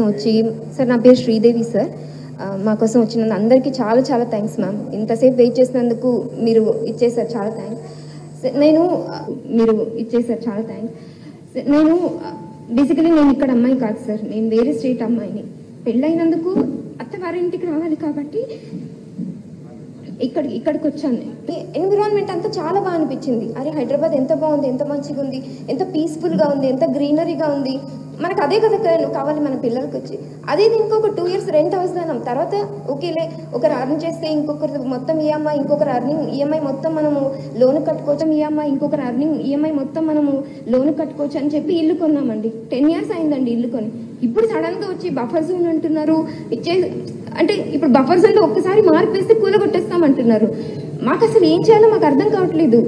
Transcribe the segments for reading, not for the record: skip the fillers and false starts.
వచ్చి సార్, నా పేరు శ్రీదేవి సార్. మా కోసం వచ్చినందుకు అందరికీ చాలా చాలా థ్యాంక్స్ మ్యామ్. ఇంతసేపు వెయిట్ చేసినందుకు మీరు ఇచ్చేసారు, చాలా థ్యాంక్స్. నేను బేసికలీ నేను ఇక్కడ అమ్మాయి కాదు సార్, నేను వేరే స్టేట్ అమ్మాయిని. పెళ్ళైనందుకు అత్తగారింటికి రావాలి కాబట్టి ఇక్కడికి వచ్చాను. ఎన్విరాన్మెంట్ అంతా చాలా బాగా అనిపించింది. అరే హైదరాబాద్ ఎంత బాగుంది, ఎంత మంచిగా ఉంది, ఎంత పీస్ఫుల్గా ఉంది, ఎంత గ్రీనరీగా ఉంది. మనకు అదే కదా కావాలి మన పిల్లలకి వచ్చి. అదే ఇంకొక 2 years రెంట్ అవసరం. తర్వాత ఓకేలే, ఒకరు అర్న్ చేస్తే ఇంకొకరు మొత్తం ఈఎంఐ, ఇంకొకరు అర్నింగ్ ఈఎంఐ మొత్తం మనము లోన్ కట్టుకోవచ్చు అని చెప్పి ఇల్లు కొన్నామండి. 10 years అయిందండి ఇల్లు కొని. ఇప్పుడు సడన్గా వచ్చి బఫర్ జోన్ అంటున్నారు. అంటే ఇప్పుడు బఫర్ జోన్లో ఒక్కసారి మార్పు వేస్తే కూలగొట్టేస్తామంటున్నారు. మాకు అసలు ఏం చేయాలో మాకు అర్థం కావట్లేదు.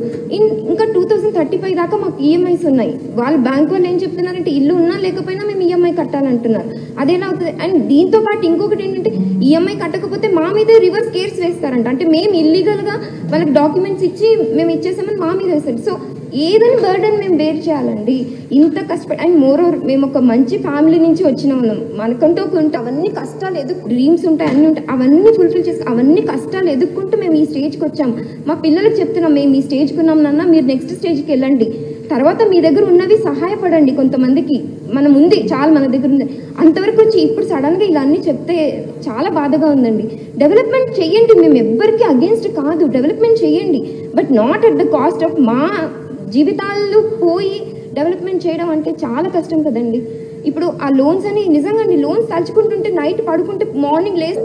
ఇంకా 2035 దాకా మాకు ఈఎంఐస్ ఉన్నాయి. వాళ్ళు బ్యాంక్ వాళ్ళు ఏం చెప్తున్నారంటే ఇల్లు ఉన్నా లేకపోయినా మేము ఈఎంఐ కట్టాలంటున్నారు. అదేలా అవుతుంది? అండ్ దీంతో పాటు ఇంకొకటి ఏంటంటే ఈఎంఐ కట్టకపోతే మా మీద రివర్స్ కేర్స్ వేస్తారంట. అంటే మేము ఇల్లీగల్గా వాళ్ళకి డాక్యుమెంట్స్ ఇచ్చి మేము ఇచ్చేసామని మా మీద వేస్తారు. సో ఏదని బర్డన్ మేము బేర్ చేయాలండి ఇంత కష్టపడి. అండ్ మోర్ ఓవర్ మేము ఒక మంచి ఫ్యామిలీ నుంచి వచ్చిన వాళ్ళం. మనకంటూ అవన్నీ కష్టాలు డ్రీమ్స్ ఉంటాయి, అన్నీ ఉంటాయి, అవన్నీ ఫుల్ఫిల్ చేసి అవన్నీ కష్టాలు ఎదుర్కొంటూ మేము ఈ స్టేజ్కి వచ్చాం. మా పిల్లలకు చెప్తున్నాం, మేము ఈ స్టేజ్కి ఉన్నాం నాన్న, మీరు నెక్స్ట్ స్టేజ్కి వెళ్ళండి, తర్వాత మీ దగ్గర ఉన్నవి సహాయపడండి. కొంతమందికి మనం ఉంది, చాలా మన దగ్గర ఉంది. అంతవరకు వచ్చి ఇప్పుడు సడన్గా ఇలా అన్నీ చెప్తే చాలా బాధగా ఉందండి. డెవలప్మెంట్ చేయండి, మేము ఎవ్వరికి అగేన్స్ట్ కాదు, డెవలప్మెంట్ చేయండి, but not at the cost of మా జీవితాలు పోయి డెవలప్మెంట్ చేయడం అంటే చాలా కష్టం కదండి. ఇప్పుడు ఆ లోన్స్ అని నిజంగా లోన్స్ తలుచుకుంటుంటే నైట్ పడుకుంటే మార్నింగ్ లేసి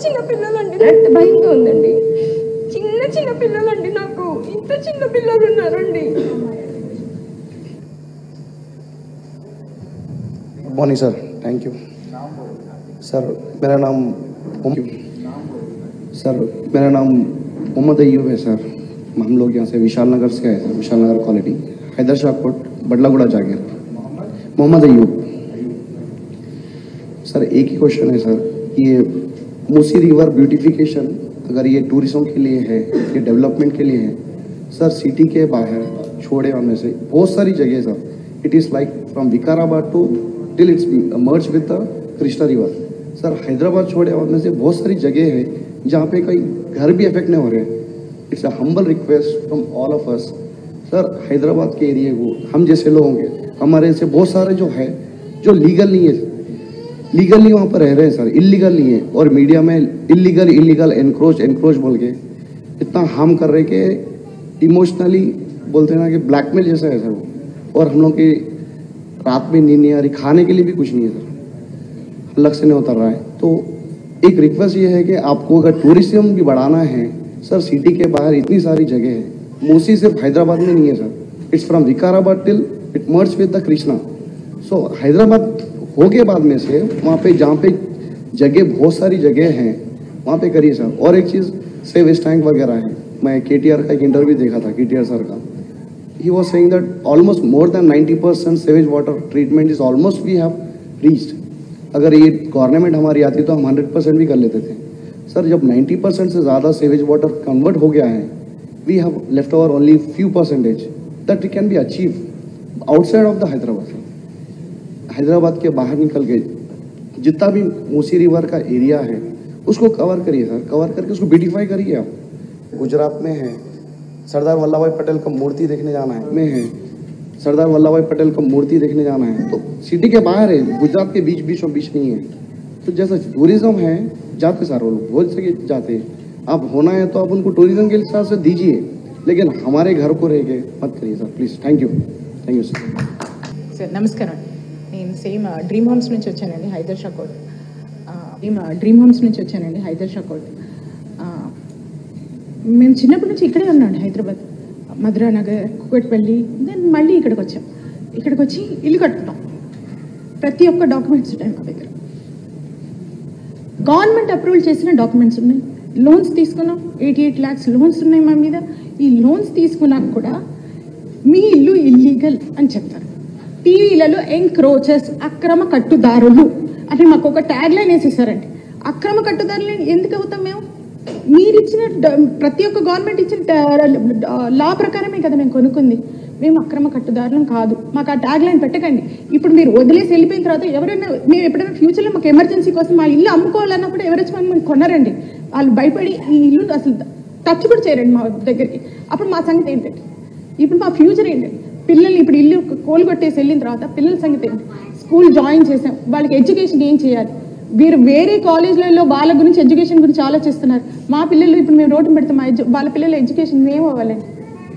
చిన్న పిల్లలండి, నాకు భయంగా ఉందండి. చిన్న పిల్లలండి, నాకు ఇంత చిన్న పిల్లలు ఉన్నారండి. Good morning sir, thank you sir. मेरा नाम मोहम्मद अयूब है सर. हम लोग यहाँ से विशाल नगर से आए थे, विशाल नगर कॉलोनी, हैदर शाह कोट, बडलागुड़ा जागीर. मोहम्मद अयूब सर. एक ही क्वेश्चन है सर, ये मूसी रिवर ब्यूटिफिकेशन अगर ये टूरिज्म के लिए है, ये डेवलपमेंट के लिए है सर, सिटी के बाहर छोड़े होने से बहुत सारी जगह sir, it is like from Vikarabad to till it's merge with the Krishna river sir. Hyderabad छोड़े होने से बहुत सारी जगह है जहाँ पे कई घर भी अफेक्ट नहीं हो रहे हैं. It's a humble request from all of us sir. Hyderabad के एरिया को हम जैसे लोग होंगे, हमारे से बहुत सारे जो है जो लीगल नहीं है, लीगली वहाँ पर रह रहे हैं सर, इलीगल नहीं है. और मीडिया में इलीगल एनक्रोच बोल के इतना हार्म कर रहे कि इमोशनली बोलते हैं ना कि ब्लैकमेल जैसा है सर वो. और हम लोग की रात में नींद नहीं आ रही, खाने के लिए भी कुछ नहीं है सर, अलग से नहीं उतर रहा है. तो एक रिक्वेस्ट ये है कि आपको अगर टूरिज्म भी बढ़ाना है सर, सिटी के बाहर इतनी सारी जगह है. मूसी सिर्फ हैदराबाद में नहीं है sir, it's from Vikarabad till it merge with the Krishna. So Hyderabad हो के बाद में से वहाँ पे जहाँ पे जगह बहुत सारी जगह हैं वहाँ पे करिए सर. और एक चीज़ से वेस्ट टैंक वगैरह है, मैं KTR का एक इंटरव्यू देखा था, KTR सर का. He was saying that almost more than 90% sewage water treatment is almost we have reached. अगर ये गवर्नमेंट हमारी आती तो हम 100% भी कर लेते थे सर. जब 90% से ज़्यादा सेवेज वाटर कन्वर्ट हो गया है, we have left over only few percentage that it can be achieve outside of the Hyderabad. Hyderabad के बाहर निकल के जितना भी मूसी रिवर का एरिया है उसको कवर करिए सर, कवर करके उसको ब्यूटिफाई करिए. आप गुजरात में है, सरदार वल्लभ भाई पटेल का मूर्ति देखने जाना है, में है सरदार वल्लभ भाई पटेल का मूर्ति देखने जाना है, तो सिटी के बाहर है, गुजरात के बीच नहीं है. तो जैसा टूरिज्म है जाते सारे लोग बहुत जगह जाते हैं. आप होना है तो आप उनको टूरिज्म के हिसाब से दीजिए, लेकिन हमारे घर को रह के मत करिए sir, please. Thank you sir. Sir నమస్కారం. నేను సేమ్ డ్రీమ్ హోమ్స్ నుంచి వచ్చానండి, హైదర్ షా కోట్. డ్రీమ్ హోమ్స్ నుంచి వచ్చానండి, హైదర్ షా కోట్. మేము చిన్నప్పటి నుంచి ఇక్కడే ఉన్నాండి, హైదరాబాద్, మధురా నగర్, కుకట్పల్లి. దెన్ మళ్ళీ ఇక్కడికి వచ్చాం. ఇక్కడికి వచ్చి ఇల్లు కట్టుకున్నాం. ప్రతి ఒక్క డాక్యుమెంట్స్ ఉంటాయి మా దగ్గర, గవర్నమెంట్ అప్రూవల్ చేసిన డాక్యుమెంట్స్ ఉన్నాయి. లోన్స్ తీసుకున్నాం, 88 lakhs లోన్స్ ఉన్నాయి మా మీద. ఈ లోన్స్ తీసుకున్నాక కూడా మీ ఇల్లు ఇల్లీగల్ అని చెప్తారు. టీవీలలో ఎంక్రోచెస్, అక్రమ కట్టుదారులు అని మాకు ఒక ట్యాగ్ లైన్ వేసేసారండి. అక్రమ కట్టుదారులు ఎందుకు అవుతాం మేము? మీరు ఇచ్చిన ప్రతి ఒక్క గవర్నమెంట్ ఇచ్చిన లా ప్రకారమే కదా మేము కొనుక్కుంది. మేము అక్రమ కట్టుదారులం కాదు. మాకు ఆ ట్యాగ్ లైన్ పెట్టకండి. ఇప్పుడు మీరు వదిలేసి వెళ్ళిపోయిన తర్వాత ఎవరైనా మేము ఎప్పుడైనా ఫ్యూచర్లో మాకు ఎమర్జెన్సీ కోసం మా ఇల్లు అమ్ముకోవాలన్నప్పుడు ఎవరైనా మనం కొన్నారండి. వాళ్ళు భయపడి ఈ ఇల్లు అసలు టచ్ కూడా చేయరండి మా దగ్గరికి. అప్పుడు మా సంగతి ఏంటండి? ఇప్పుడు మా ఫ్యూచర్ ఏంటండి? పిల్లల్ని ఇప్పుడు ఇల్లు కోలుగొట్టేసి వెళ్ళిన తర్వాత పిల్లల సంగతి ఏంటి? స్కూల్ జాయిన్ చేసాం, వాళ్ళకి ఎడ్యుకేషన్ ఏం చేయాలి? వీరు వేరే కాలేజ్లలో వాళ్ళ గురించి ఎడ్యుకేషన్ గురించి ఆలోచిస్తున్నారు. మా పిల్లలు ఇప్పుడు మేము రోడ్డు పెడతాం, వాళ్ళ పిల్లల ఎడ్యుకేషన్ ఏమవ్వాలండి?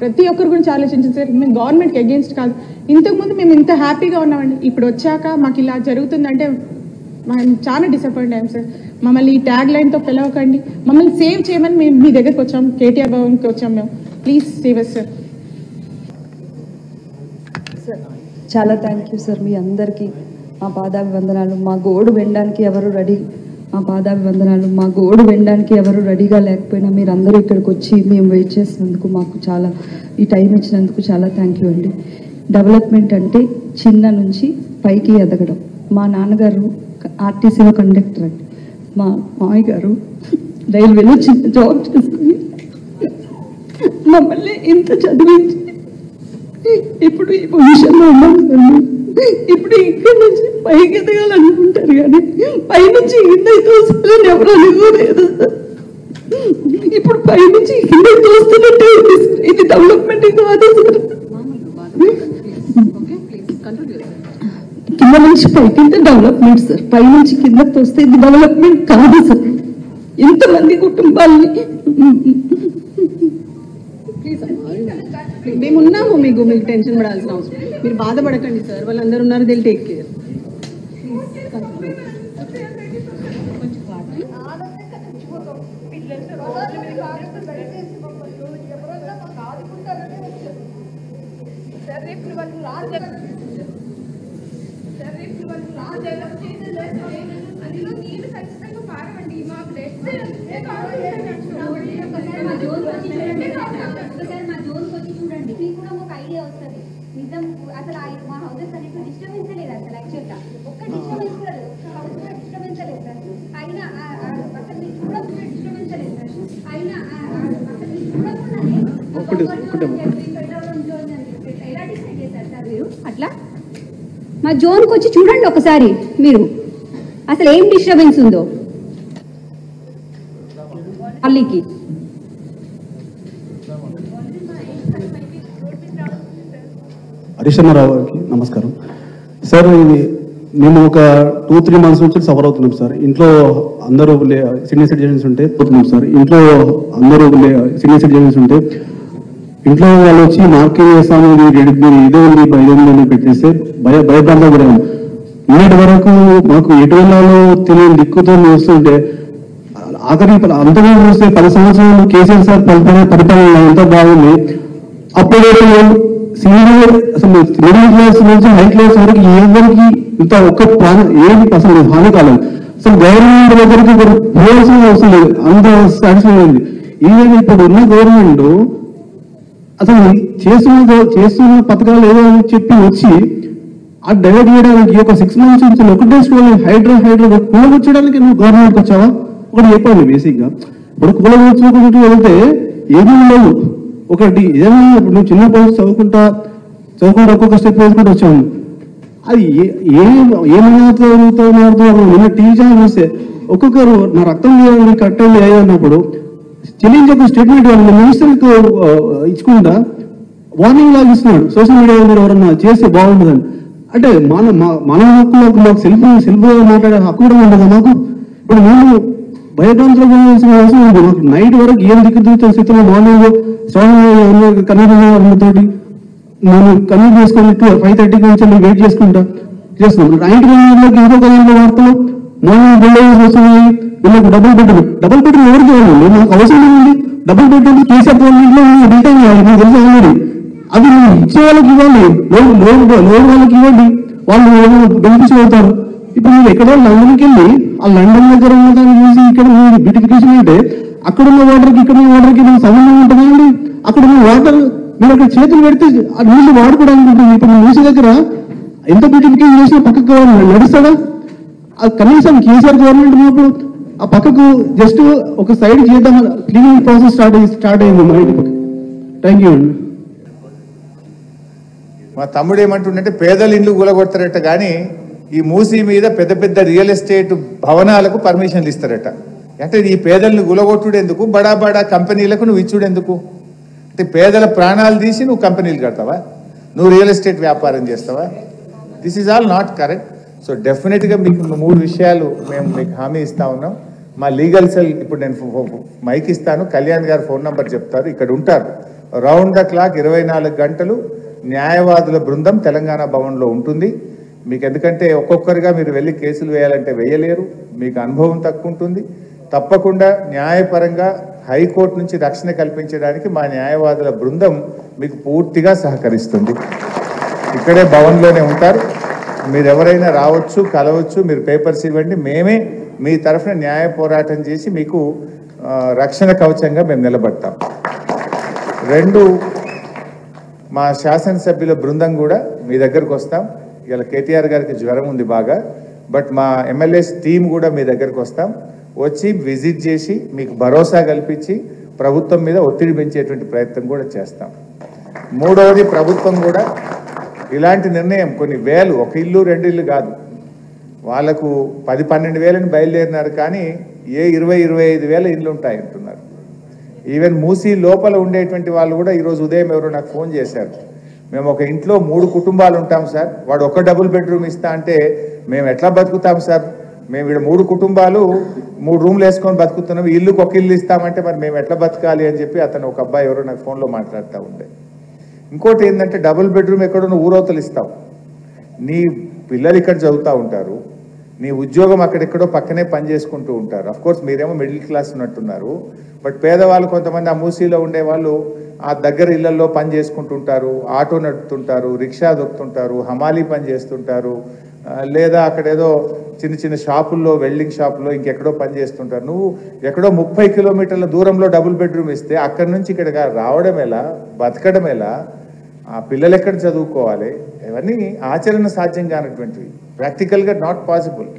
ప్రతి ఒక్కరి గురించి ఆలోచించారు సార్. మేము గవర్నమెంట్కి అగేన్స్ట్ కాదు. ఇంతకుముందు మేము ఇంత హ్యాపీగా ఉన్నామండి. ఇప్పుడు వచ్చాక మాకు ఇలా జరుగుతుందంటే మేము చాలా డిసప్పాయింట్ అయ్యాం సార్. మమ్మల్ని ఈ ట్యాగ్ లైన్తో పిలవకండి, మమ్మల్ని సేవ్ చేయమని మేము మీ దగ్గరికి వచ్చాం, కేటీఆర్ భవన్కి వచ్చాం మేము. Please save us sir. చాలా థ్యాంక్ యూ సార్. మీ అందరికీ మా పాదాభివందనాలు. మా గోడు వినడానికి ఎవరు రెడీ, మా పాదాభివందనాలు. మా గోడు వినడానికి ఎవరు రెడీగా లేకపోయినా మీరందరూ ఇక్కడికి వచ్చి మేము వెయిట్ చేసినందుకు, మాకు చాలా ఈ టైం ఇచ్చినందుకు చాలా థ్యాంక్ యూ అండి. డెవలప్మెంట్ అంటే చిన్న నుంచి పైకి ఎదగడం. మా నాన్నగారు ఆర్టీసీలో కండక్టర్ అండి. మా మామయ్య గారు రైల్వేలో చిన్న జాబ్ చేసుకుని మమ్మల్ని ఇంత చదివించి ఇప్పుడు ఈ పొజిషన్లో ఉన్నాం సార్. ఇప్పుడు ఇక్కడ నుంచి పైకి ఎదగాలనుకుంటారు కానీ పైనుంచి కిందకి తోస్తారని ఎవరు అనుకోలేదు సార్. ఇప్పుడు పైనుంచి కిందకి తోస్తున్నట్టే ఉంది సార్. ఇది డెవలప్మెంట్ కాదు సార్. కింద నుంచి పైకి డెవలప్మెంట్ సార్. పైనుంచి కిందకి తోస్తే ఇది డెవలప్మెంట్ కాదు సార్. ఇంతమంది కుటుంబాలని మేము ఉన్నాము, మీకు టెన్షన్ పడాల్సిన అవసరం, మీరు బాధపడకండి సార్. వాళ్ళందరూ ఉన్నారు, దిల్ టేక్ కేర్. నిజం అసలు మా హౌసెస్ అనేవి డిస్టర్బెన్స్ లేదు అసలు. యాక్చువల్గా ఒక్క డిస్టర్బెన్స్ కూడా లేదు, ఒక్క హౌస్ కూడా డిస్టర్బెన్స్ లేదు సార్. అయినా అసలు మీరు చూడకుండా డిస్టర్బెన్స్ లేదు సార్. అయినా అసలు మీరు చూడకుండానే ఎలా డిసైడ్ చేశారు సార్ మీరు అట్లా? మా జోన్కి వచ్చి చూడండి ఒకసారి మీరు, అసలు ఏం డిస్టర్బెన్స్ ఉందో అల్లికి. హరిశన్నరావు గారికి నమస్కారం సార్. ఇది మేము ఒక 2-3 months నుంచి సఫర్ అవుతున్నాం సార్. ఇంట్లో అందరూ సీనియర్ సిటిజన్స్ ఉంటే పోతున్నాం సార్. ఇంట్లో అందరూ సీనియర్ సిటిజన్స్ ఉంటే ఇంట్లో వాళ్ళు వచ్చి మార్కెట్ చేస్తాము, ఇదే ఉంది ఇదేందని పెట్టేస్తే భయభ్రాంతం గురయ్యాం. నిన్నటి వరకు మాకు ఎటు వెళ్ళాలో తెలియని దిక్కుతో వస్తుంటే ఆఖరి అంతగా చూస్తే 10 సంవత్సరాలు కేసీఆర్ సార్ పరిపాలన ఎంతో బాగుంది. అప్పుడు సీనియర్ అసలు మిడిల్ క్లాస్ నుంచి హై క్లాస్ వరకు ఎవరికి ఇంత ఒక్క ఏమి అసలు హాని కాలేదు. అసలు గవర్నమెంట్ దగ్గరికి పోవాల్సిన అవసరం లేదు, అంత సాటిస్ఫై అయింది. ఈవెన్ ఇప్పుడు ఉన్న గవర్నమెంట్ అసలు చేస్తున్న పథకాలు ఏదో అని చెప్పి వచ్చి ఆ డైవర్ట్ చేయడానికి ఒక 6 months నుంచి ఒకటే స్కూల్ హైడ్రా కూలగొచ్చడానికి నువ్వు గవర్నమెంట్కి వచ్చావా? ఒకటి చెప్పండి. బేసిక్గా ఇప్పుడు కూలగొచ్చుకుంటూ వెళ్తే ఏమీ లేదు. ఒకటి ఏదైనా ఇప్పుడు నువ్వు చిన్నప్పుడు చదువుకుంటా ఒక్కొక్క స్టెప్ వేసుకుంటూ వచ్చాము. అది ఏమవుతావు నిన్న టీవీ ఛానల్ చూస్తే ఒక్కొక్కరు నా రక్తం లేదని కట్టండి అన్నప్పుడు చెల్లించి ఒక స్టేట్మెంట్ మినిస్టర్కి ఇచ్చుకుంటా వార్నింగ్ లాగా ఇస్తున్నాడు. సోషల్ మీడియా మీద ఎవరన్నా చేస్తే బాగుంటుందని. అంటే మన హక్కులకు మాకు సెల్ఫ్ మాట్లాడే హక్కు కూడా ఉండదు మాకు. ఇప్పుడు మేము భయభ్రాంతులు పోవాల్సిన అవసరం ఉంది. మాకు నైట్ వరకు ఏం దిక్కుతున్న స్థితిలో మార్నింగ్ కన్వీనర్లతోటి మేము కన్వీన్ చేసుకొని 5:30 నుంచి మేము వెయిట్ చేస్తున్నాం. నైట్ ఇంకొక వార్తలు మార్నింగ్ బిల్డర్స్ వస్తున్నాయి, వీళ్ళకి డబుల్ బెడ్రూమ్ ఎవరికి ఇవ్వాలి? మాకు అవసరం ఉంది. డబుల్ బెడ్రూమ్ కేసీఆర్ గవర్నమెంట్లో రిటైన్ చేయాలి, మీకు తెలుసు ఆల్రెడీ. అది మీరు ఇచ్చే వాళ్ళకి ఇవ్వండి, లోన్ వాళ్ళకి ఇవ్వండి, వాళ్ళు బెనిఫిట్స్ అవుతారు. ఇప్పుడు మీరు ఎక్కడో లండన్కి వెళ్ళి ఆ లండన్ దగ్గర ఉన్న దాన్ని చూసి ఇక్కడ మీరు బ్యూటిఫికేషన్ అంటే అక్కడ ఉన్న వాటర్కి ఇక్కడ ఉన్న వాటర్కి మీకు సంబంధం ఉంటుందండి. అక్కడ ఉన్న వాటర్ మీరు అక్కడ చేతులు పెడితే ఆ నీళ్లు వాడుకోవడానికి ఉంటుంది. ఇప్పుడు మూసి దగ్గర ఎంత బ్యూటిఫికేషన్ చేసినా పక్కకు నడుస్తాడా? అది కనీసం కేసీఆర్ గవర్నమెంట్ ఉన్నప్పుడు ఆ పక్కకు జస్ట్ ఒక సైడ్ చేద్దాం, క్లీనింగ్ ప్రాసెస్ స్టార్ట్ అయింది మా ఇంటి పక్క. థ్యాంక్ యూ అండి. మా తమ్ముడు ఏమంటుండంటే పేదల ఇండ్లు కూలగొడతారట, కానీ ఈ మూసీ మీద పెద్ద పెద్ద రియల్ ఎస్టేట్ భవనాలకు పర్మిషన్లు ఇస్తారట. అంటే ఈ పేదలను గులగొట్టుడెందుకు, బడా బడా కంపెనీలకు నువ్వు ఇచ్చుడెందుకు? అంటే పేదల ప్రాణాలు తీసి నువ్వు కంపెనీలు కడతావా, నువ్వు రియల్ ఎస్టేట్ వ్యాపారం చేస్తావా? This is all not correct. So డెఫినెట్గా మీకు 3 విషయాలు మేము మీకు హామీ ఇస్తా ఉన్నాం. మా లీగల్ సెల్ ఇప్పుడు నేను మైక్ ఇస్తాను, కళ్యాణ్ గారు ఫోన్ నంబర్ చెప్తారు, ఇక్కడ ఉంటారు. రౌండ్ ద క్లాక్ 24 గంటలు న్యాయవాదుల బృందం తెలంగాణ భవన్లో ఉంటుంది. మీకు ఎందుకంటే ఒక్కొక్కరిగా మీరు వెళ్ళి కేసులు వేయాలంటే వేయలేరు, మీకు అనుభవం తక్కువ ఉంటుంది. తప్పకుండా న్యాయపరంగా హైకోర్టు నుంచి రక్షణ కల్పించడానికి మా న్యాయవాదుల బృందం మీకు పూర్తిగా సహకరిస్తుంది. ఇక్కడే భవన్లోనే ఉంటారు, మీరు ఎవరైనా రావచ్చు, కలవచ్చు, మీరు పేపర్స్ ఇవ్వండి, మేమే మీ తరఫున న్యాయ పోరాటం చేసి మీకు రక్షణ కవచంగా మేము నిలబడతాం. 2, మా శాసనసభ్యుల బృందం కూడా మీ దగ్గరకు వస్తాం. ఇలా కేటీఆర్ గారికి జ్వరం ఉంది బాగా, బట్ మా ఎమ్మెల్యేస్ టీం కూడా మీ దగ్గరకు వస్తాం, వచ్చి విజిట్ చేసి మీకు భరోసా కల్పించి ప్రభుత్వం మీద ఒత్తిడి పెంచేటువంటి ప్రయత్నం కూడా చేస్తాం. 3వది, ప్రభుత్వం కూడా ఇలాంటి నిర్ణయం కొన్ని వేలు, 1 ఇల్లు 2 ఇల్లు కాదు, వాళ్ళకు 10-12 వేలని బయలుదేరినారు, కానీ ఏ 20-25 వేల ఇల్లు ఉంటాయి అంటున్నారు. ఈవెన్ మూసీ లోపల ఉండేటువంటి వాళ్ళు కూడా ఈరోజు ఉదయం ఎవరో నాకు ఫోన్ చేశారు, మేము ఒక ఇంట్లో 3 కుటుంబాలు ఉంటాం సార్, వాడు ఒక డబుల్ బెడ్రూమ్ ఇస్తా అంటే మేము ఎట్లా బతుకుతాం సార్, మేము ఇక్కడ 3 కుటుంబాలు 3 రూమ్లు వేసుకొని బతుకుతున్నాం, ఇల్లుకు 1 ఇల్లు ఇస్తామంటే మరి మేము ఎట్లా బతకాలి అని చెప్పి అతను ఒక అబ్బాయి ఎవరో నాకు ఫోన్లో మాట్లాడుతూ ఉండే. ఇంకోటి ఏంటంటే డబుల్ బెడ్రూమ్ ఎక్కడో నువ్వు ఊరవతలు ఇస్తావు, నీ పిల్లలు ఇక్కడ చదువుతూ ఉంటారు, నీ ఉద్యోగం అక్కడెక్కడో పక్కనే పని చేసుకుంటూ ఉంటారు. అఫ్కోర్స్ మీరేమో మిడిల్ క్లాస్ ఉన్నట్టున్నారు, బట్ పేదవాళ్ళు కొంతమంది ఆ మూసీలో ఉండే వాళ్ళు ఆ దగ్గర ఇళ్లలో పని చేసుకుంటుంటారు, ఆటో నడుపుతుంటారు, రిక్షా దొక్కుతుంటారు, హమాలీ పని చేస్తుంటారు, లేదా అక్కడేదో చిన్న చిన్న షాపుల్లో, వెల్డింగ్ షాపుల్లో ఇంకెక్కడో పని చేస్తుంటారు. నువ్వు ఎక్కడో 30 కిలోమీటర్ల దూరంలో డబుల్ బెడ్రూమ్ ఇస్తే అక్కడి నుంచి ఇక్కడ రావడం ఎలా, బతకడం ఎలా, ఆ పిల్లలు ఎక్కడ చదువుకోవాలి? ఇవన్నీ ఆచరణ సాధ్యం కానటువంటివి, ప్రాక్టికల్గా నాట్ పాసిబుల్.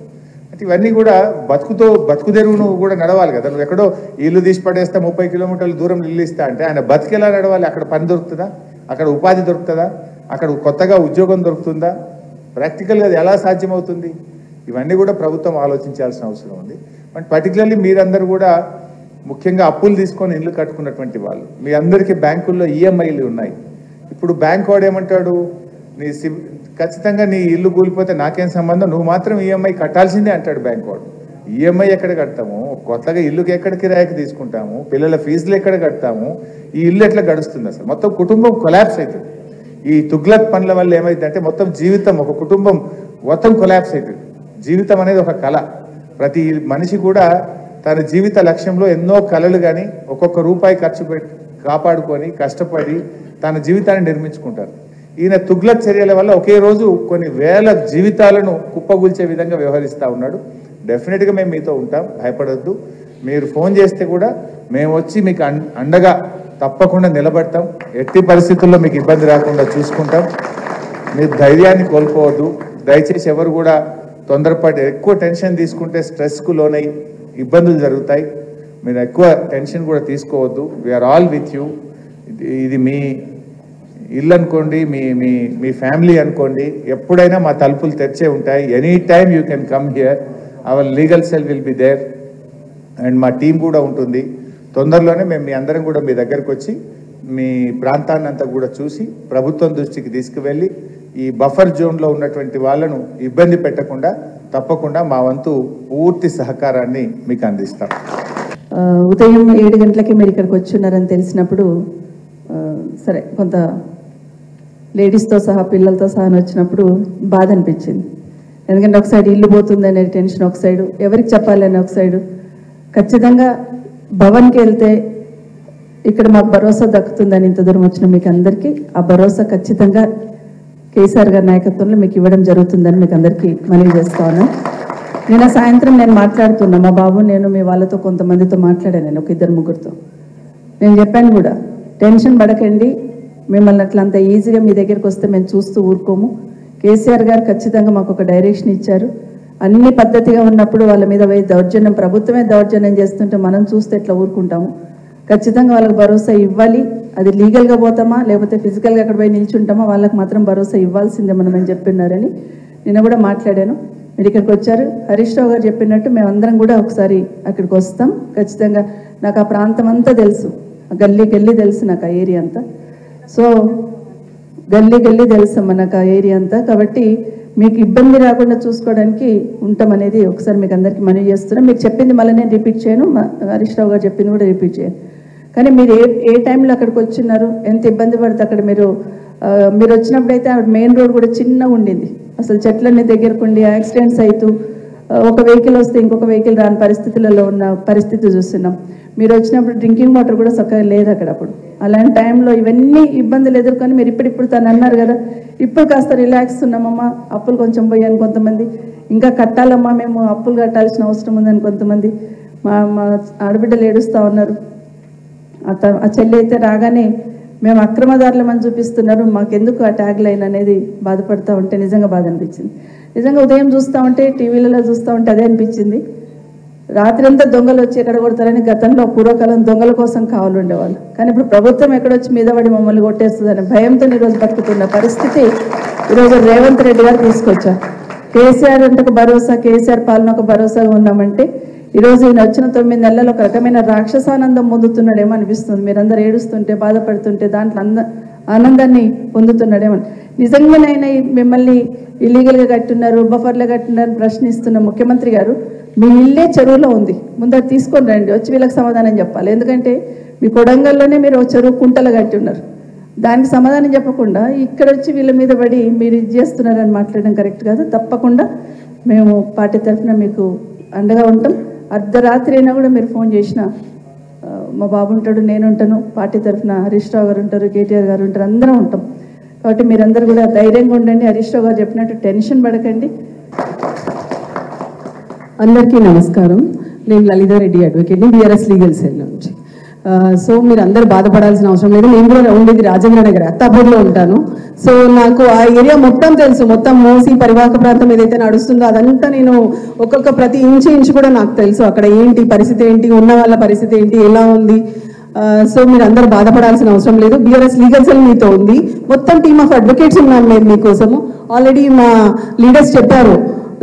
అంటే ఇవన్నీ కూడా బతుకుదెరువు నువ్వు కూడా నడవాలి కదా. నువ్వు ఎక్కడో ఇల్లు తీసి పడేస్తా 30 కిలోమీటర్ల దూరం ఇల్లు ఇస్తా అంటే ఆయన బతికేలా నడవాలి? అక్కడ పని దొరుకుతుందా, అక్కడ ఉపాధి దొరుకుతుందా, అక్కడ కొత్తగా ఉద్యోగం దొరుకుతుందా? ప్రాక్టికల్గా అది ఎలా సాధ్యమవుతుంది? ఇవన్నీ కూడా ప్రభుత్వం ఆలోచించాల్సిన అవసరం ఉంది. బట్ పర్టికులర్లీ మీరందరూ కూడా ముఖ్యంగా అప్పులు తీసుకొని ఇల్లు కట్టుకున్నటువంటి వాళ్ళు, మీ అందరికీ బ్యాంకుల్లో ఈఎంఐలు ఉన్నాయి. ఇప్పుడు బ్యాంక్ వాడు ఏమంటాడు, ఖచ్చితంగా నీ ఇల్లు కూలిపోతే నాకేం సంబంధం, నువ్వు మాత్రం ఈఎంఐ కట్టాల్సిందే అంటాడు బ్యాంక్ వాడు. ఈఎంఐ ఎక్కడ కడతాము, కొత్తగా ఇల్లుకి ఎక్కడ కిరాయికి తీసుకుంటాము, పిల్లల ఫీజులు ఎక్కడ కడతాము, ఈ ఇల్లు ఎట్లా గడుస్తుంది? అసలు మొత్తం కుటుంబం కొలాప్స్ అవుతుంది. ఈ తుగ్లక్ పనుల వల్ల ఏమైందంటే మొత్తం జీవితం, ఒక కుటుంబం మొత్తం కొలాప్స్ అవుతుంది. జీవితం అనేది ఒక కళ, ప్రతి మనిషి కూడా తన జీవిత లక్ష్యంలో ఎన్నో కళలు కానీ ఒక్కొక్క రూపాయి ఖర్చు పెట్టి కాపాడుకొని కష్టపడి తన జీవితాన్ని నిర్మించుకుంటారు. ఈయన తుగ్లక్ చర్యల వల్ల ఒకే రోజు కొన్ని వేల జీవితాలను కుప్పగూల్చే విధంగా వ్యవహరిస్తూ ఉన్నాడు. డెఫినెట్గా మేము మీతో ఉంటాం, భయపడొద్దు. మీరు ఫోన్ చేస్తే కూడా మేము వచ్చి మీకు అండగా తప్పకుండా నిలబడతాం. ఎట్టి పరిస్థితుల్లో మీకు ఇబ్బంది రాకుండా చూసుకుంటాం. మీరు ధైర్యాన్ని కోల్పోవద్దు. దయచేసి ఎవరు కూడా తొందరపాటు ఎక్కువ టెన్షన్ తీసుకుంటే స్ట్రెస్కు లోనై ఇబ్బందులు జరుగుతాయి. మీరు ఎక్కువ టెన్షన్ కూడా తీసుకోవద్దు. We are all with you. ఇది మీ ఇల్లు అనుకోండి, మీ మీ మీ ఫ్యామిలీ అనుకోండి, ఎప్పుడైనా మా తలుపులు తెరిచే ఉంటాయి. Any time you can come here. Our legal cell will be there and మా టీం కూడా ఉంటుంది. తొందరలోనే మేము మీ అందరం కూడా మీ దగ్గరకు వచ్చి మీ ప్రాంతాన్ని అంతా కూడా చూసి ప్రభుత్వం దృష్టికి తీసుకువెళ్ళి ఈ బఫర్ జోన్లో ఉన్నటువంటి వాళ్ళను ఇబ్బంది పెట్టకుండా తప్పకుండా మా వంతు పూర్తి సహకారాన్ని మీకు అందిస్తాం. ఉదయం 7 గంటలకి మీరు ఇక్కడికి వచ్చున్నారని తెలిసినప్పుడు సరే కొంత లేడీస్తో సహా పిల్లలతో సహా వచ్చినప్పుడు బాధ అనిపించింది. ఎందుకంటే ఒక సైడ్ ఇల్లు పోతుంది అనే టెన్షన్, ఒక సైడు ఎవరికి చెప్పాలని ఒక సైడు. ఖచ్చితంగా భవన్కి వెళ్తే ఇక్కడ మాకు భరోసా దక్కుతుందని ఇంత దూరం వచ్చిన మీకు అందరికీ ఆ భరోసా ఖచ్చితంగా కేసీఆర్ గారి నాయకత్వంలో మీకు ఇవ్వడం జరుగుతుందని మీకు అందరికీ మనవి చేస్తా ఉన్నాను. నిన్న సాయంత్రం నేను మాట్లాడుతున్నా, మా బాబు నేను మీ వాళ్ళతో కొంతమందితో మాట్లాడాను, నేను ఒక 2-3 నేను చెప్పాను కూడా, టెన్షన్ పడకండి, మిమ్మల్ని అట్లా అంత ఈజీగా మీ దగ్గరికి వస్తే మేము చూస్తూ ఊరుకోము. కేసీఆర్ గారు ఖచ్చితంగా మాకు ఒక డైరెక్షన్ ఇచ్చారు. అన్ని పద్ధతిగా ఉన్నప్పుడు వాళ్ళ మీద దౌర్జన్యం, ప్రభుత్వమే దౌర్జన్యం చేస్తుంటే మనం చూస్తే ఎట్లా ఊరుకుంటాము. ఖచ్చితంగా వాళ్ళకి భరోసా ఇవ్వాలి. అది లీగల్గా పోతామా లేకపోతే ఫిజికల్గా అక్కడ పోయి నిల్చుంటామా, వాళ్ళకి మాత్రం భరోసా ఇవ్వాల్సిందే మనం అని చెప్పినారని నిన్న కూడా మాట్లాడాను. మీరు ఇక్కడికి వచ్చారు. హరీష్ రావు గారు చెప్పినట్టు మేమందరం కూడా ఒకసారి అక్కడికి వస్తాం ఖచ్చితంగా. నాకు ఆ ప్రాంతం అంతా తెలుసు, గల్లీ గల్లీ తెలుసు నాకు ఆ ఏరియా అంతా. సో గల్లీ గల్లీ తెలుసు మనకు ఆ ఏరియా అంతా. కాబట్టి మీకు ఇబ్బంది రాకుండా చూసుకోవడానికి ఉంటామనేది ఒకసారి మీకు అందరికీ మనవి చేస్తున్నాం. మీరు చెప్పింది మళ్ళీ నేను రిపీట్ చేయను, హరీష్ రావు గారు చెప్పింది కూడా రిపీట్ చేయను. కానీ మీరు ఏ టైంలో అక్కడికి వచ్చినారు, ఎంత ఇబ్బంది పడితే అక్కడ మీరు వచ్చినప్పుడు అయితే మెయిన్ రోడ్ కూడా చిన్నగా ఉండింది. అసలు చెట్లన్నీ దగ్గరకుండి యాక్సిడెంట్స్ అవుతూ ఒక వెహికల్ వస్తే ఇంకొక వెహికల్ రాని పరిస్థితులలో ఉన్న పరిస్థితి చూస్తున్నాం. మీరు వచ్చినప్పుడు డ్రింకింగ్ వాటర్ కూడా చక్కగా లేదు అక్కడ. అప్పుడు అలాంటి టైంలో ఇవన్నీ ఇబ్బందులు ఎదుర్కొని మీరు ఇప్పుడు తను అన్నారు కదా, ఇప్పుడు కాస్త రిలాక్స్ ఉన్నామమ్మా, అప్పులు కొంచెం పోయాను కొంతమంది, ఇంకా కట్టాలమ్మా మేము అప్పులు కట్టాల్సిన అవసరం ఉందని కొంతమంది మా ఆడబిడ్డలు ఏడుస్తూ ఉన్నారు. ఆ చెల్లి అయితే రాగానే మేము అక్రమదారులమని చూపిస్తున్నారు, మాకెందుకు ఆ ట్యాగ్ లైన్ అనేది బాధపడుతూ ఉంటే నిజంగా బాధ అనిపించింది. నిజంగా ఉదయం చూస్తూ ఉంటే టీవీలలో చూస్తూ ఉంటే అదే అనిపించింది. రాత్రి అంతా దొంగలు వచ్చి ఎక్కడ కొడతారని గతంలో పూర్వకాలం దొంగల కోసం కావాలి ఉండేవాళ్ళు. కానీ ఇప్పుడు ప్రభుత్వం ఎక్కడొచ్చి మీద పడి మమ్మల్ని కొట్టేస్తుందని భయంతో ఈరోజు బతుకుతున్న పరిస్థితి ఈరోజు రేవంత్ రెడ్డి గారు తీసుకొచ్చారు. కేసీఆర్ అంటే ఒక భరోసా, కేసీఆర్ పాలన ఒక భరోసాగా ఉన్నామంటే ఈరోజు ఈయన వచ్చిన 9 నెలల్లో ఒక రకమైన రాక్షసానందం పొందుతున్నాడేమో అనిపిస్తుంది. మీరందరూ ఏడుస్తుంటే బాధపడుతుంటే దాంట్లో ఆనందాన్ని పొందుతున్నాడేమో. నిజంగానైనా మిమ్మల్ని ఇల్లీగల్గా కట్టున్నారు, బఫర్లో కట్టున్నారు ప్రశ్నిస్తున్న ముఖ్యమంత్రి గారు, మీ ఇల్లే చెరువులో ఉంది, ముందర తీసుకొని రండి, వచ్చి వీళ్ళకి సమాధానం చెప్పాలి. ఎందుకంటే మీ కొడంగల్లోనే మీరు చెరువు కుంటలు కట్టి ఉన్నారు, దానికి సమాధానం చెప్పకుండా ఇక్కడ వచ్చి వీళ్ళ మీద పడి మీరు ఇది చేస్తున్నారని మాట్లాడడం కరెక్ట్ కాదు. తప్పకుండా మేము పార్టీ తరఫున మీకు అండగా ఉంటాం. అర్ధరాత్రి అయినా కూడా మీరు ఫోన్ చేసినా మా బాబు ఉంటాడు, నేను ఉంటాను, పార్టీ తరఫున హరీష్ రావు గారు ఉంటారు, కేటీఆర్ గారు ఉంటారు, అందరం ఉంటాం. కాబట్టి మీరందరూ కూడా ధైర్యంగా ఉండండి. హరీష్ రావు గారు చెప్పినట్టు టెన్షన్ పడకండి. అందరికీ నమస్కారం. నేను లలితారెడ్డి అడ్వకేట్ని, బీఆర్ఎస్ లీగల్ సెల్ నుంచి. సో మీరు అందరు బాధపడాల్సిన అవసరం లేదు. నేను కూడా ఉండేది రాజేంద్ర నగర్ అత్తాపూర్లో ఉంటాను. సో నాకు ఆ ఏరియా మొత్తం తెలుసు. మొత్తం మూసి పరివాహక ప్రాంతం ఏదైతే నడుస్తుందో అదంతా నేను ఒక్కొక్క ప్రతి ఇంచు కూడా నాకు తెలుసు. అక్కడ ఏంటి పరిస్థితి, ఏంటి ఉన్న వాళ్ళ పరిస్థితి ఏంటి, ఎలా ఉంది. సో మీరు అందరు బాధపడాల్సిన అవసరం లేదు. బీఆర్ఎస్ లీగల్ సెల్ మీతో ఉంది. మొత్తం టీమ్ ఆఫ్ అడ్వకేట్స్ ఉన్నాం మేము మీకోసము. ఆల్రెడీ మా లీడర్స్ చెప్పారు.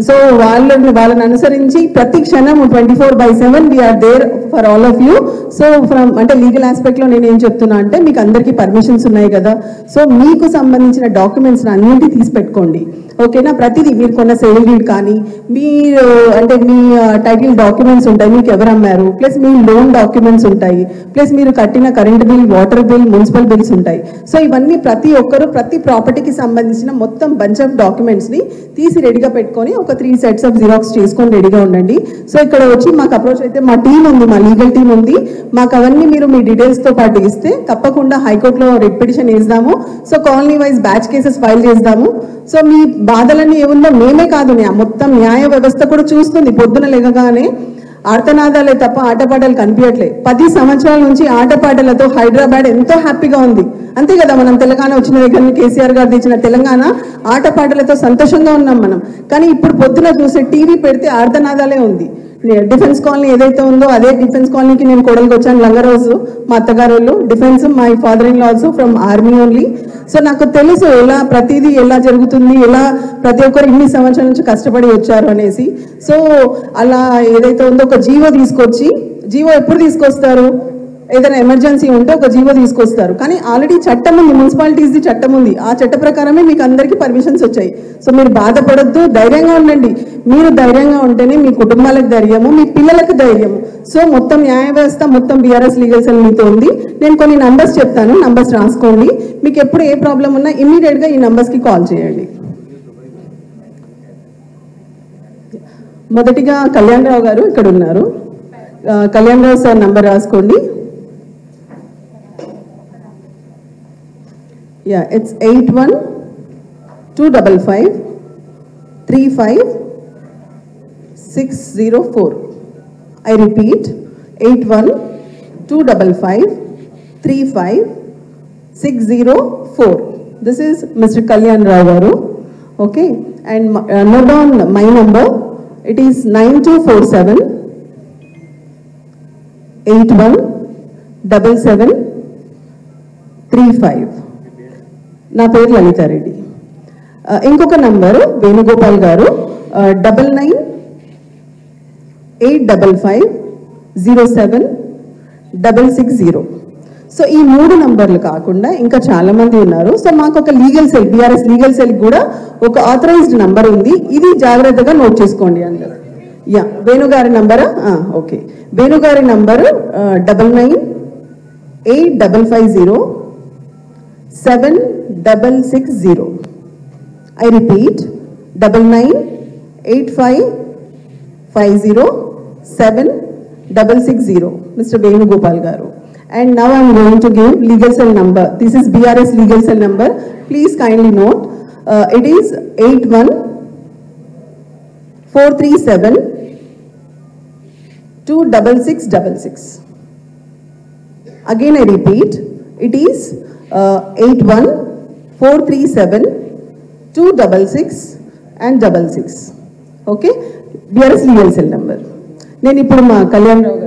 సో వాళ్ళని అనుసరించి ప్రతి క్షణం 24/7 we are there for all of you. So from అంటే లీగల్ ఆస్పెక్ట్లో నేను ఏం చెప్తున్నా అంటే మీకు అందరికీ పర్మిషన్స్ ఉన్నాయి కదా, సో మీకు సంబంధించిన డాక్యుమెంట్స్ అన్నింటి తీసి పెట్టుకోండి. ఓకేనా? ప్రతిదీ మీరు కొన్న సేల్ డీడ్ కానీ మీరు అంటే మీ టైటిల్ డాక్యుమెంట్స్ ఉంటాయి, మీకు ఎవరు అమ్మారు, ప్లస్ మీ లోన్ డాక్యుమెంట్స్ ఉంటాయి, ప్లస్ మీరు కట్టిన current bill, water bill, municipal bills ఉంటాయి. సో ఇవన్నీ ప్రతి ఒక్కరు ప్రతి ప్రాపర్టీకి సంబంధించిన మొత్తం బంచ్ ఆఫ్ డాక్యుమెంట్స్ని తీసి రెడీగా పెట్టుకొని ఒక 3 sets ఆఫ్ జిరాక్స్ చేసుకొని రెడీగా ఉండండి. సో ఇక్కడ వచ్చి మాకు అప్రోచ్ అయితే మా టీం ఉంది, మా లీగల్ టీం ఉంది. మాకు అవన్నీ మీరు మీ డీటెయిల్స్తో పాటు ఇస్తే తప్పకుండా హైకోర్టులో రిట్ పిటిషన్ వేద్దాము. So colony wise batch cases file చేద్దాము. సో మీ బాధలన్నీ ఏముందో మేమే కాదు, మొత్తం న్యాయ వ్యవస్థ కూడా చూస్తుంది. పొద్దున లేకగానే ఆర్తనాదాలే తప్ప ఆటపాటలు కనిపించట్లే. 10 సంవత్సరాల నుంచి ఆటపాటలతో హైదరాబాద్ ఎంతో హ్యాపీగా ఉంది. అంతే కదా, మనం తెలంగాణ వచ్చిన దగ్గర కేసీఆర్ గారు తెచ్చిన తెలంగాణ ఆటపాటలతో సంతోషంగా ఉన్నాం మనం. కానీ ఇప్పుడు పొద్దున చూసే టీవీ పెడితే ఆర్తనాదాలే ఉంది. డిఫెన్స్ కాలనీ ఏదైతే ఉందో అదే డిఫెన్స్ కాలనీకి నేను కోడలికి వచ్చాను. లంగరోజు మా అత్తగారు వాళ్ళు defence, my father in law also from army only. So నాకు తెలుసు ఎలా ప్రతిదీ ఎలా జరుగుతుంది, ఎలా ప్రతి ఒక్కరు ఇన్ని సంవత్సరాల నుంచి కష్టపడి వచ్చారు అనేసి. సో అలా ఏదైతే ఉందో ఒక జీవో తీసుకొచ్చి, జీవో ఎప్పుడు తీసుకొస్తారు, ఏదైనా ఎమర్జెన్సీ ఉంటే ఒక జీవో తీసుకొస్తారు. కానీ ఆల్రెడీ చట్టం ఉంది, మున్సిపాలిటీస్ది చట్టం ఉంది. ఆ చట్ట ప్రకారమే మీకు అందరికీ పర్మిషన్స్ వచ్చాయి. సో మీరు బాధపడొద్దు, ధైర్యంగా ఉండండి. మీరు ధైర్యంగా ఉంటేనే మీ కుటుంబాలకు ధైర్యము, మీ పిల్లలకు ధైర్యము. సో మొత్తం న్యాయ వ్యవస్థ మొత్తం బీఆర్ఎస్ లీగల్ సెల్ మీతో ఉంది. నేను కొన్ని నంబర్స్ చెప్తాను, నంబర్స్ రాసుకోండి. మీకు ఎప్పుడు ఏ ప్రాబ్లం ఉన్నా ఇమ్మీడియట్గా ఈ నంబర్స్కి కాల్ చేయండి. మొదటిగా కళ్యాణ్ రావు గారు ఇక్కడ ఉన్నారు. కళ్యాణ్ రావు సార్ నంబర్ రాసుకోండి. Yeah, it's 81-255-35604. I repeat, 81-255-35604. This is Mr. Kalyan Rao garu. Okay, and note down my number. It is 9247-81 7735. నా పేరు లలితారెడ్డి. ఇంకొక నంబరు వేణుగోపాల్ గారు 9985507660. సో ఈ 3 నంబర్లు కాకుండా ఇంకా చాలా మంది ఉన్నారు. సో మాకు ఒక legal cell, BRS legal cell కూడా ఒక ఆథరైజ్డ్ నంబర్ ఉంది. ఇది జాగ్రత్తగా నోట్ చేసుకోండి అందరూ. యా, వేణుగారి నంబరా? ఓకే, వేణుగారి number 9985507660. I repeat, 9985507660. Mr. Venugopal Garu. And now I am going to give legal cell number. This is BRS legal cell number. Please kindly note. It is 8143726666. Again I repeat, it is 81437266 and 66. Okay, BRS legal cell number. నేను ఇప్పుడు మా కళ్యాణ్ రావు